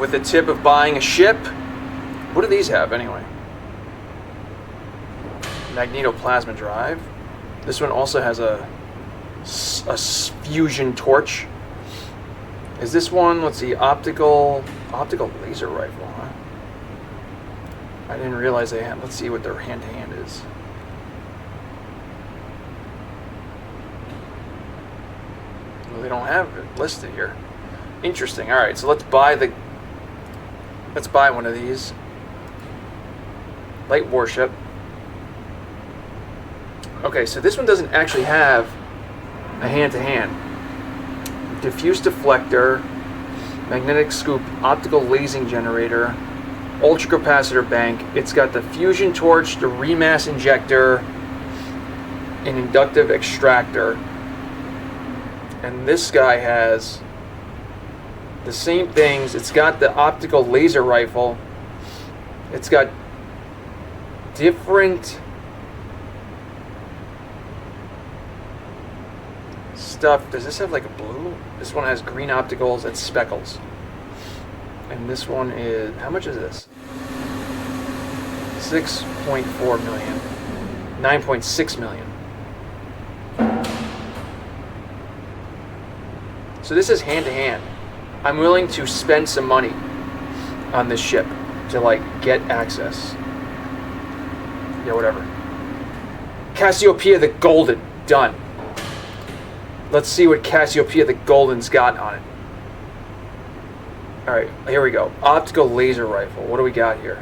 with the tip of buying a ship. What do these have anyway? Magnetoplasma drive. This one also has a fusion torch. Is this one, let's see, optical laser rifle, huh? I didn't realize they had, let's see what their hand-to-hand is. Well, they don't have it listed here. Interesting. All right, so let's buy one of these. Light warship. Okay, so this one doesn't actually have a hand-to-hand. Diffuse deflector, magnetic scoop, optical lasing generator, ultracapacitor bank. It's got the fusion torch, the remass injector, an inductive extractor. And this guy has the same things. It's got the optical laser rifle. It's got different stuff. Does this have like a blue? This one has green opticals and speckles. And this one is, how much is this? 6.4 million. 9.6 million. So this is hand to hand. I'm willing to spend some money on this ship to like get access. Yeah, whatever. Cassiopeia the Golden. Done. Let's see what Cassiopeia the Golden's got on it. Alright, here we go. Optical laser rifle. What do we got here?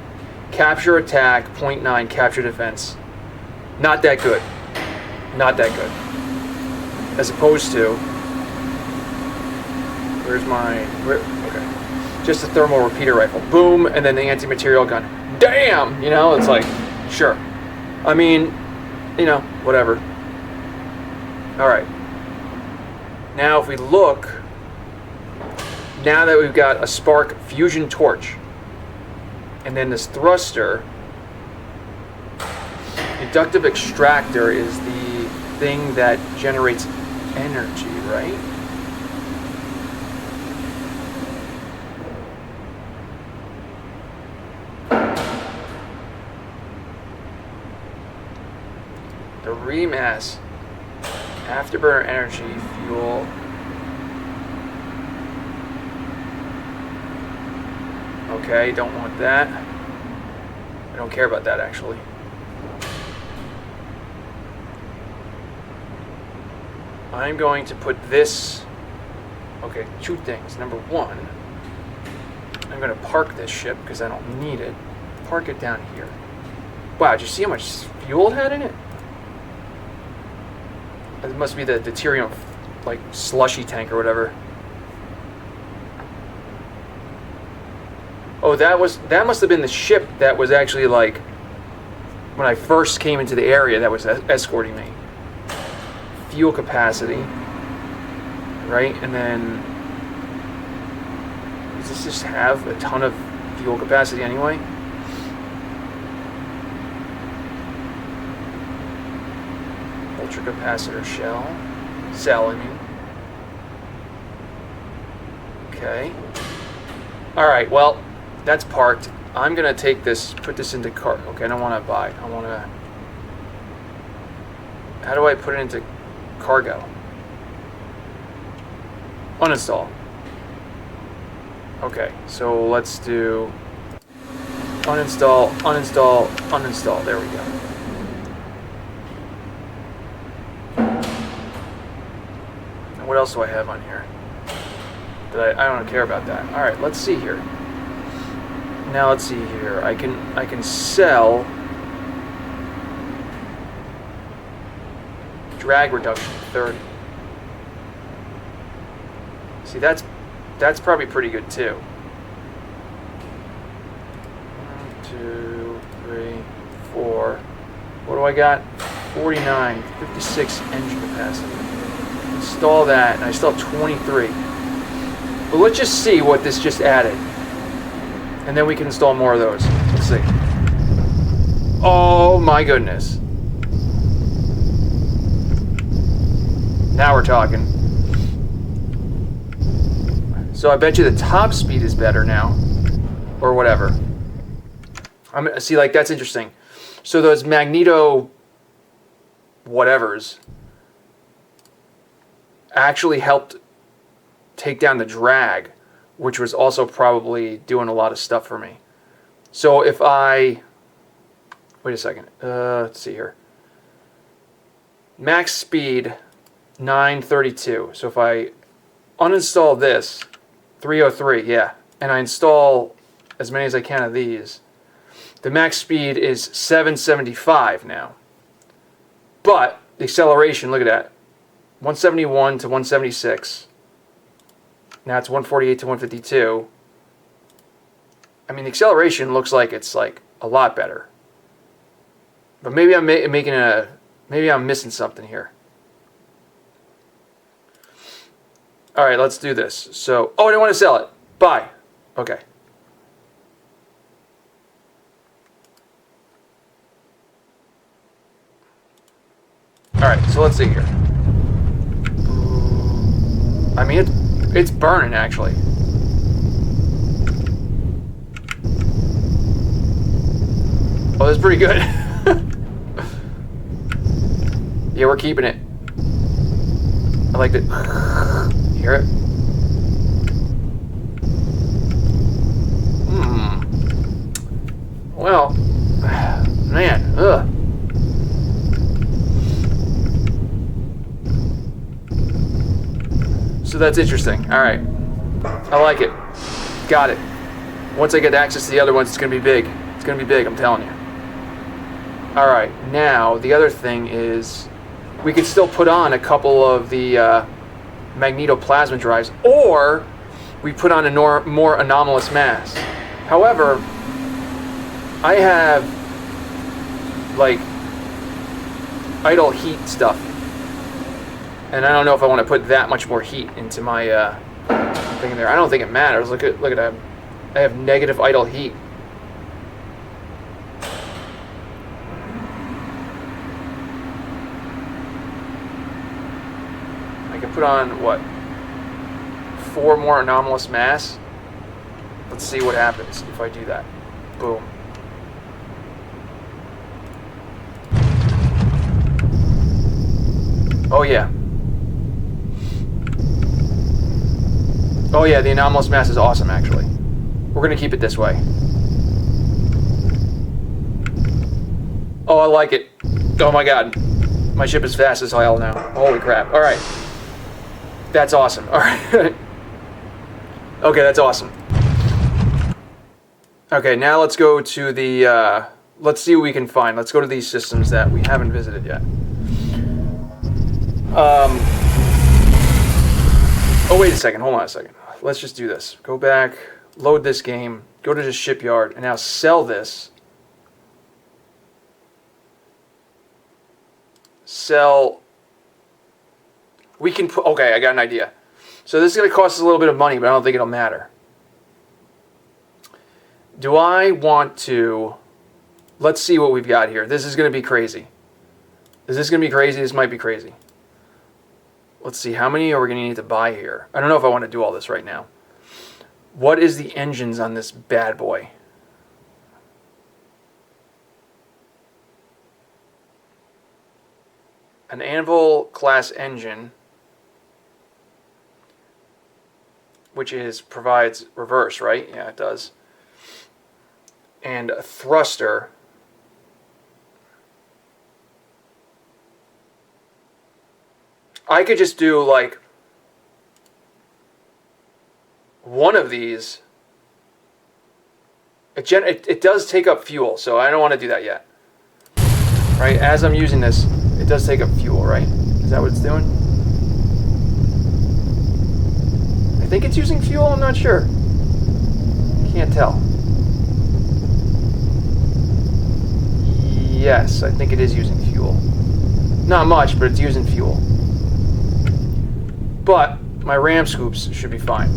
Capture attack, 0.9, capture defense. Not that good. Not that good. As opposed to... Where's my... okay. Just a thermal repeater rifle. Boom, and then the anti-material gun. Damn! You know, it's like, sure. I mean, you know, whatever. Alright. Now if we look, now that we've got a spark fusion torch, and then this thruster, inductive extractor is the thing that generates energy, right? The remass. Afterburner energy, fuel. Okay, don't want that. I don't care about that actually. I'm going to put this, okay, two things. Number one, I'm going to park this ship because I don't need it. Park it down here. Wow, did you see how much fuel it had in it? It must be the deuterium, like, slushy tank or whatever. Oh, that must have been the ship that was actually, like, when I first came into the area that was escorting me. Fuel capacity. Right? And then... does this just have a ton of fuel capacity anyway? Ultracapacitor cell, I mean. Okay. Alright, well, that's parked. I'm gonna take this, put this into cart. Okay, I don't want to buy. I want to... how do I put it into cargo? Uninstall. Okay, so let's do uninstall, uninstall, uninstall. There we go. And what else do I have on here? I don't care about that. All right, let's see here. Now let's see here. I can sell drag reduction 30. See, that's probably pretty good too. 1, 2, 3, 4. What do I got? 49, 56 engine capacity. Install that, and I still have 23. But let's just see what this just added. And then we can install more of those. Let's see. Oh my goodness. Now we're talking. So I bet you the top speed is better now. Or whatever. See, like, that's interesting. So those magneto whatevers actually helped take down the drag, which was also probably doing a lot of stuff for me. So if I... Wait a second. Let's see here. Max speed, 932. So if I uninstall this, 303, yeah, and I install as many as I can of these, the max speed is 775 now. But the acceleration, look at that, 171 to 176. Now it's 148 to 152. I mean, the acceleration looks like it's like a lot better. But maybe I'm maybe I'm missing something here. All right, let's do this. So, oh, I didn't want to sell it. Buy. Okay. All right, so let's see here. I mean, it's burning actually. Oh, that's pretty good. Yeah, we're keeping it. I like it. Hear it? Well, man, ugh. So that's interesting. All right, I like it. Got it. Once I get access to the other ones, it's gonna be big. It's gonna be big, I'm telling you. All right, now the other thing is we can still put on a couple of the magnetoplasma drives, or we put on a more anomalous mass. However, I have like idle heat stuff, and I don't know if I want to put that much more heat into my thing there. I don't think it matters. Look at that. I have negative idle heat. I can put on what? 4 more anomalous mass. Let's see what happens if I do that. Boom. Oh yeah. Oh yeah, the anomalous mass is awesome actually. We're gonna keep it this way. Oh, I like it. Oh my god. My ship is fast as hell now. Holy crap. Alright. That's awesome. Alright. Okay, that's awesome. Okay, now let's go to the, let's see what we can find. Let's go to these systems that we haven't visited yet. Oh, wait a second. Hold on a second. Let's just do this. Go back, load this game, go to the shipyard, and now sell this. Sell. We can put, okay, I got an idea. So this is going to cost us a little bit of money, but I don't think it'll matter. Do I want to, let's see what we've got here. This is going to be crazy. Is this going to be crazy? This might be crazy. Let's see, how many are we going to need to buy here? I don't know if I want to do all this right now. What is the engines on this bad boy? An Anvil class engine, which provides reverse, right? Yeah, it does. And a thruster. I could just do like one of these. It does take up fuel, so I don't want to do that yet. Right? As I'm using this, it does take up fuel, right? Is that what it's doing? I think it's using fuel, I'm not sure. Can't tell. Yes, I think it is using fuel. Not much, but it's using fuel. But my ram scoops should be fine.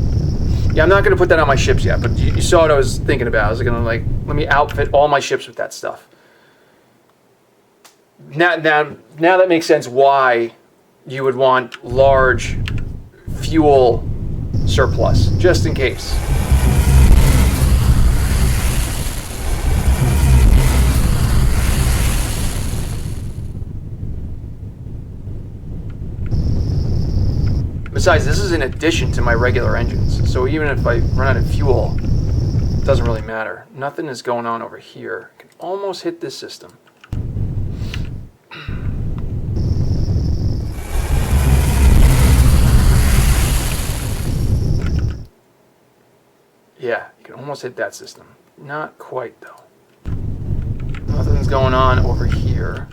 Yeah, I'm not going to put that on my ships yet, but you saw what I was thinking about. I was going to, like, let me outfit all my ships with that stuff. Now that makes sense why you would want large fuel surplus, just in case. Besides, this is in addition to my regular engines, so even if I run out of fuel, it doesn't really matter. Nothing is going on over here. I can almost hit this system. Yeah, you can almost hit that system. Not quite, though. Nothing's going on over here.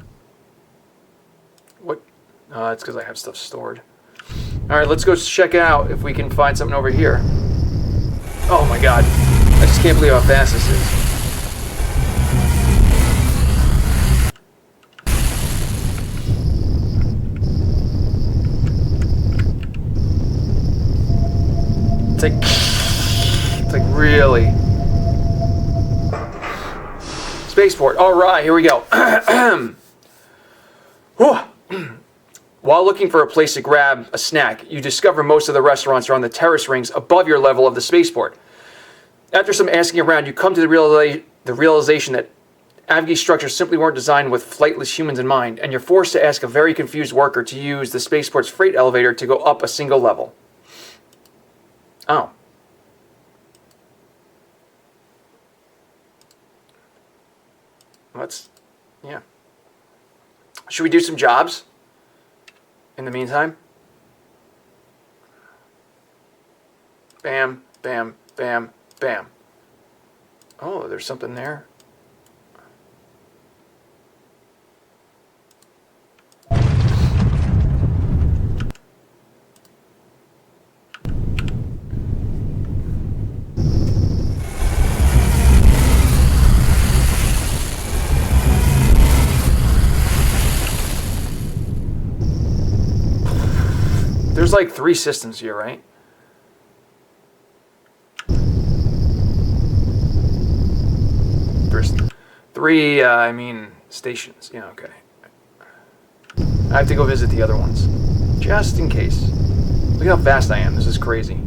What? It's because I have stuff stored. Alright, let's go check out if we can find something over here. Oh my god. I just can't believe how fast this is. It's like really. Spaceport. Alright, here we go. While looking for a place to grab a snack, you discover most of the restaurants are on the terrace rings above your level of the spaceport. After some asking around, you come to the realization that Avgi structures simply weren't designed with flightless humans in mind, and you're forced to ask a very confused worker to use the spaceport's freight elevator to go up a single level. Oh. Yeah. Should we do some jobs? In the meantime, bam, bam, bam, bam. Oh, there's something there. There's like 3 systems here, right? There's 3, stations. Yeah, okay. I have to go visit the other ones. Just in case. Look how fast I am. This is crazy.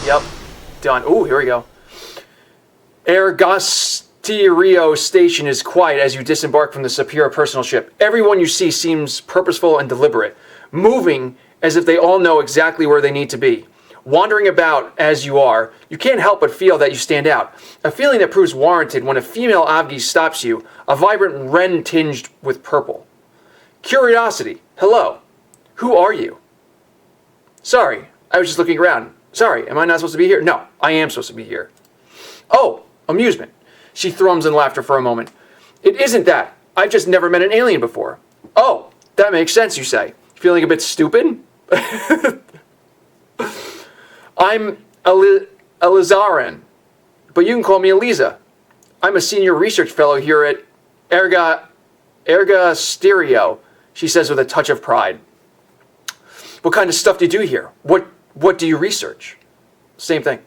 Yep. Done. Oh, here we go. Rio station is quiet as you disembark from the Sapira personal ship. Everyone you see seems purposeful and deliberate, moving as if they all know exactly where they need to be. Wandering about as you are, you can't help but feel that you stand out. A feeling that proves warranted when a female Avgi stops you, a vibrant wren tinged with purple. Curiosity. Hello. Who are you? Sorry, I was just looking around. Sorry, am I not supposed to be here? No, I am supposed to be here. Oh, amusement. She thrums in laughter for a moment. It isn't that. I've just never met an alien before. Oh, that makes sense, you say. Feeling a bit stupid? I'm Elizaran, but you can call me Eliza. I'm a senior research fellow here at Erga Stereo, she says with a touch of pride. What kind of stuff do you do here? What do you research? Same thing.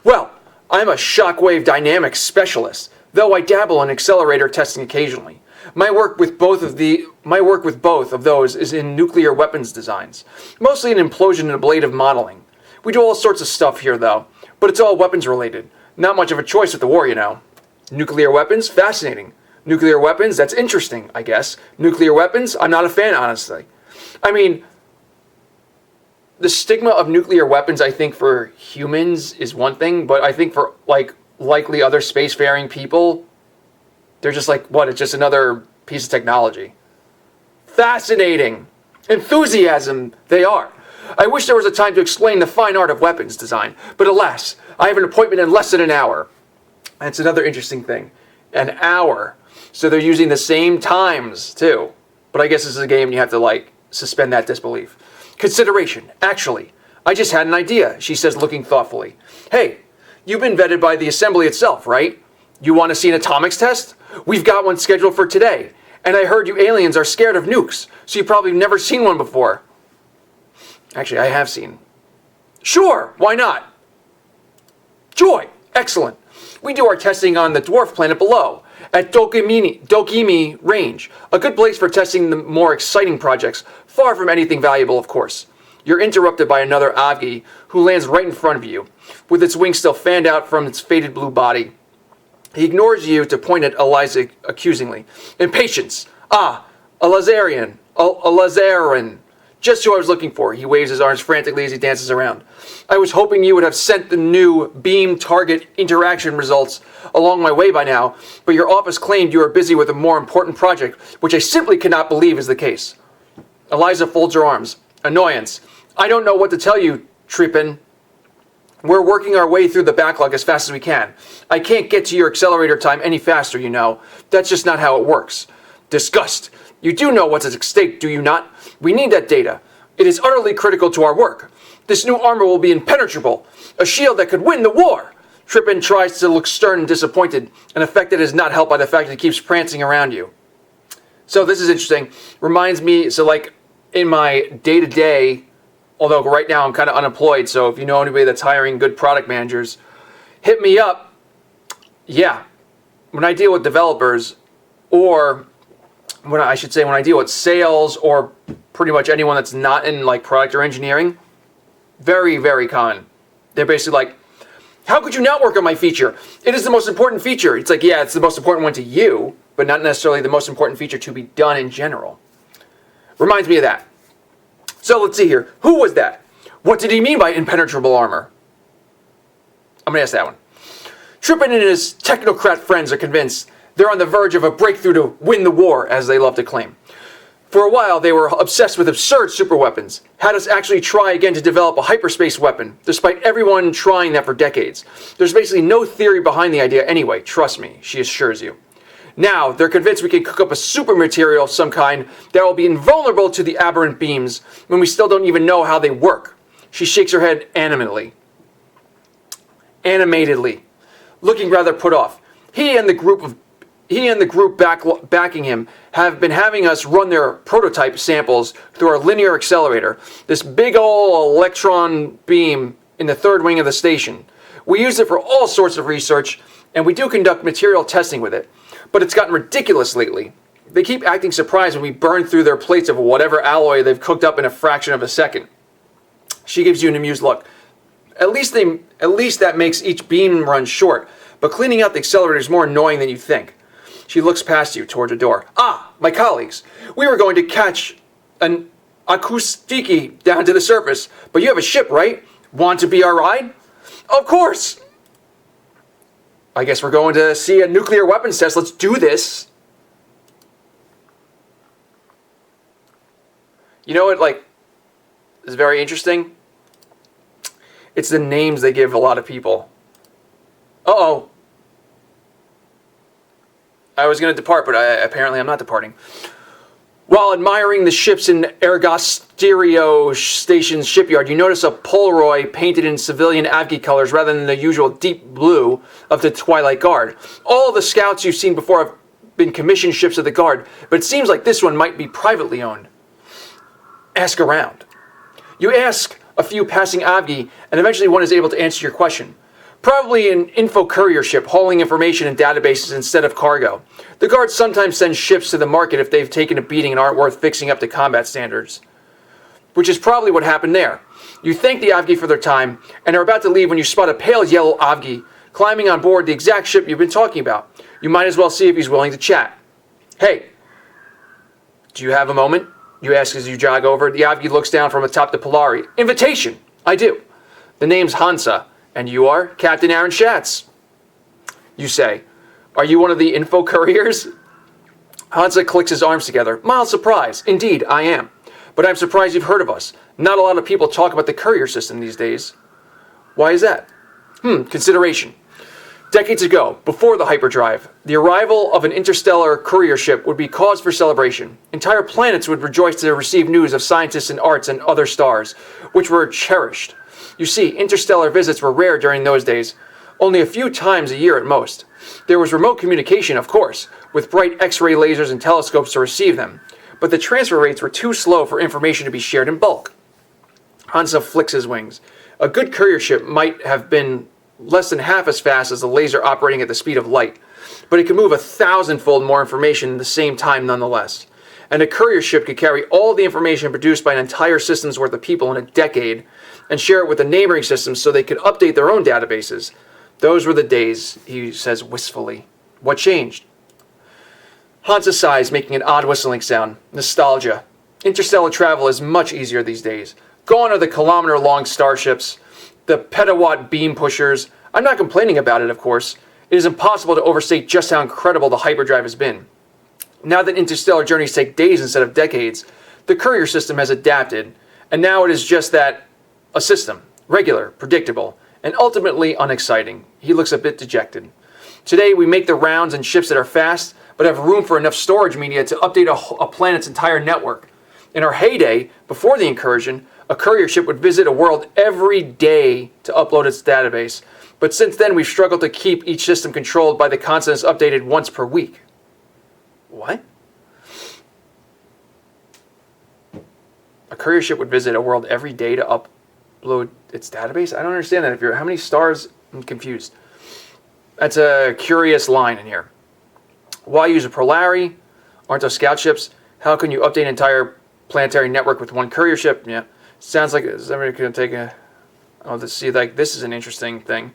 Well, I'm a shockwave dynamics specialist, though I dabble in accelerator testing occasionally. My work with both of those is in nuclear weapons designs, mostly in implosion and ablative modeling. We do all sorts of stuff here, though, but it's all weapons related. Not much of a choice with the war, you know. Nuclear weapons? Fascinating. Nuclear weapons? That's interesting, I guess. Nuclear weapons? I'm not a fan, honestly. I mean, the stigma of nuclear weapons, I think, for humans is one thing, but I think for, likely other spacefaring people, they're just like, what, it's just another piece of technology. Fascinating. Enthusiasm, they are. I wish there was a time to explain the fine art of weapons design, but alas, I have an appointment in less than an hour. That's another interesting thing. An hour. So they're using the same times, too. But I guess this is a game you have to, suspend that disbelief. Consideration. Actually, I just had an idea, she says, looking thoughtfully. Hey, you've been vetted by the assembly itself, right? You want to see an atomics test? We've got one scheduled for today. And I heard you aliens are scared of nukes, so you've probably never seen one before. Actually, I have seen. Sure, why not? Joy. Excellent. We do our testing on the dwarf planet below, at Dokimi Range, a good place for testing the more exciting projects, far from anything valuable, of course. You're interrupted by another Avgi, who lands right in front of you, with its wings still fanned out from its faded blue body. He ignores you to point at Eliza accusingly. Impatience! Ah, a Lazarian. A Lazarin. Just who I was looking for. He waves his arms frantically as he dances around. I was hoping you would have sent the new beam target interaction results along my way by now, but your office claimed you were busy with a more important project, which I simply cannot believe is the case. Eliza folds her arms. Annoyance. I don't know what to tell you, Trippin. We're working our way through the backlog as fast as we can. I can't get to your accelerator time any faster, you know. That's just not how it works. Disgust. You do know what's at stake, do you not? We need that data. It is utterly critical to our work. This new armor will be impenetrable. A shield that could win the war. Trippin tries to look stern and disappointed, an effect that is not helped by the fact that he keeps prancing around you. So this is interesting. Reminds me, so like in my day-to-day, although right now I'm kind of unemployed, so if you know anybody that's hiring good product managers, hit me up. Yeah. When I deal with developers, or when I deal with sales, or pretty much anyone that's not in like product or engineering, very, very common. They're basically like, how could you not work on my feature? It is the most important feature. It's like, yeah, it's the most important one to you, but not necessarily the most important feature to be done in general. Reminds me of that. So let's see here. Who was that? What did he mean by impenetrable armor? I'm going to ask that one. Trippin and his technocrat friends are convinced they're on the verge of a breakthrough to win the war, as they love to claim. For a while, they were obsessed with absurd superweapons, had us actually try again to develop a hyperspace weapon, despite everyone trying that for decades. There's basically no theory behind the idea anyway, trust me, she assures you. Now, they're convinced we can cook up a super material of some kind that will be invulnerable to the aberrant beams when we still don't even know how they work. She shakes her head animatedly, looking rather put off. He and the group backing him have been having us run their prototype samples through our linear accelerator, this big ol' electron beam in the third wing of the station. We use it for all sorts of research, and we do conduct material testing with it. But it's gotten ridiculous lately. They keep acting surprised when we burn through their plates of whatever alloy they've cooked up in a fraction of a second. She gives you an amused look. At least that makes each beam run short, but cleaning out the accelerator is more annoying than you think. She looks past you toward the door. Ah, my colleagues. We were going to catch an acoustiki down to the surface, but you have a ship, right? Want to be our ride? Of course. I guess we're going to see a nuclear weapons test. Let's do this. You know what, like, is very interesting? It's the names they give a lot of people. Uh-oh. I was going to depart, but apparently I'm not departing. While admiring the ships in Ergosterio Station's shipyard, you notice a Polaroid painted in civilian Avgi colors rather than the usual deep blue of the Twilight Guard. All the scouts you've seen before have been commissioned ships of the Guard, but it seems like this one might be privately owned. Ask around. You ask a few passing Avgi, and eventually one is able to answer your question. Probably an info courier ship hauling information and databases instead of cargo. The Guard sometimes sends ships to the market if they've taken a beating and aren't worth fixing up to combat standards. Which is probably what happened there. You thank the Avgi for their time and are about to leave when you spot a pale yellow Avgi climbing on board the exact ship you've been talking about. You might as well see if he's willing to chat. Hey, do you have a moment? You ask as you jog over. The Avgi looks down from atop the Polari. Invitation! I do. The name's Hansa. And you are? Captain Aaron Schatz. You say, are you one of the info couriers? Hansa clicks his arms together. Mild surprise. Indeed, I am. But I'm surprised you've heard of us. Not a lot of people talk about the courier system these days. Why is that? Consideration. Decades ago, before the hyperdrive, the arrival of an interstellar courier ship would be cause for celebration. Entire planets would rejoice to receive news of scientists and arts and other stars, which were cherished. You see, interstellar visits were rare during those days, only a few times a year at most. There was remote communication, of course, with bright X-ray lasers and telescopes to receive them, but the transfer rates were too slow for information to be shared in bulk. Hansa flicks his wings. A good courier ship might have been less than half as fast as a laser operating at the speed of light. but it can move 1,000-fold more information in the same time nonetheless. And a courier ship could carry all the information produced by an entire system's worth of people in a decade and share it with the neighboring systems so they could update their own databases. Those were the days, he says wistfully. What changed? Hansa sighs, making an odd whistling sound. Nostalgia. Interstellar travel is much easier these days. Gone are the kilometer-long starships, the petawatt beam pushers. I'm not complaining about it, of course. It is impossible to overstate just how incredible the hyperdrive has been. Now that interstellar journeys take days instead of decades, the courier system has adapted, and now it is just that, a system, regular, predictable, and ultimately unexciting. He looks a bit dejected. Today we make the rounds in ships that are fast, but have room for enough storage media to update a planet's entire network. In our heyday, before the incursion, a courier ship would visit a world every day to upload its database. But since then, we've struggled to keep each system controlled by the constants updated once per week. What? A courier ship would visit a world every day to upload its database? I don't understand that. How many stars? I'm confused. That's a curious line in here. Why use a Polari? Aren't those scout ships? How can you update an entire planetary network with one courier ship? Yeah. Sounds like somebody could take a... Oh, let's see, like, this is an interesting thing.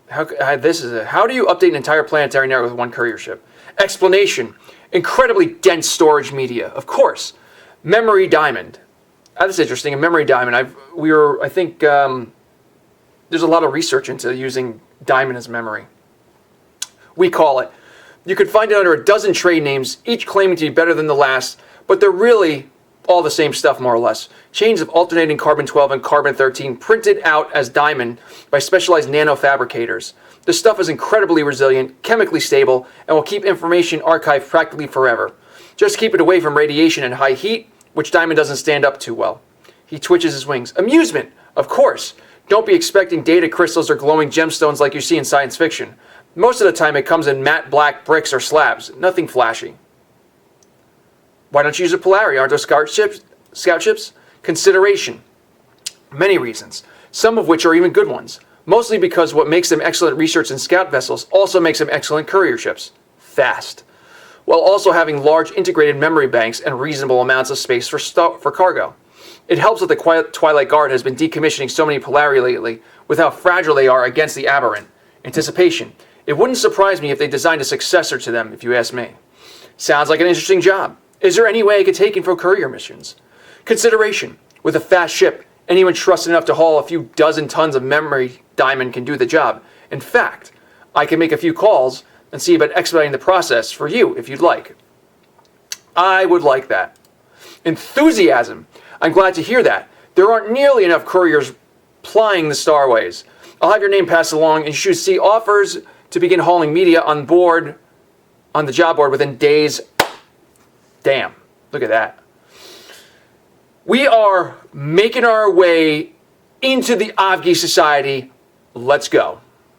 How do you update an entire planetary network with one courier ship? Explanation. Incredibly dense storage media. Of course. Memory diamond. That's interesting. A memory diamond. I think there's a lot of research into using diamond as memory. We call it. You could find it under a dozen trade names, each claiming to be better than the last, but they're really all the same stuff, more or less. Chains of alternating carbon-12 and carbon-13 printed out as diamond by specialized nanofabricators. The stuff is incredibly resilient, chemically stable, and will keep information archived practically forever. Just keep it away from radiation and high heat, which diamond doesn't stand up too well. He twitches his wings. Amusement, of course. Don't be expecting data crystals or glowing gemstones like you see in science fiction. Most of the time it comes in matte black bricks or slabs. Nothing flashy. Why don't you use a Polari? Aren't those scout ships? Consideration. Many reasons, some of which are even good ones. Mostly because what makes them excellent research and scout vessels also makes them excellent courier ships. Fast. While also having large integrated memory banks and reasonable amounts of space for cargo. It helps that the Twilight Guard has been decommissioning so many Polari lately with how fragile they are against the aberrant. Anticipation. It wouldn't surprise me if they designed a successor to them, if you ask me. Sounds like an interesting job. Is there any way I could take him for courier missions? Consideration. With a fast ship, anyone trusted enough to haul a few dozen tons of memory diamond can do the job. In fact, I can make a few calls and see about expediting the process for you if you'd like. I would like that. Enthusiasm. I'm glad to hear that. There aren't nearly enough couriers plying the starways. I'll have your name passed along and you should see offers to begin hauling media on the job board within days. Damn, look at that. We are making our way into the Avgi society. Let's go.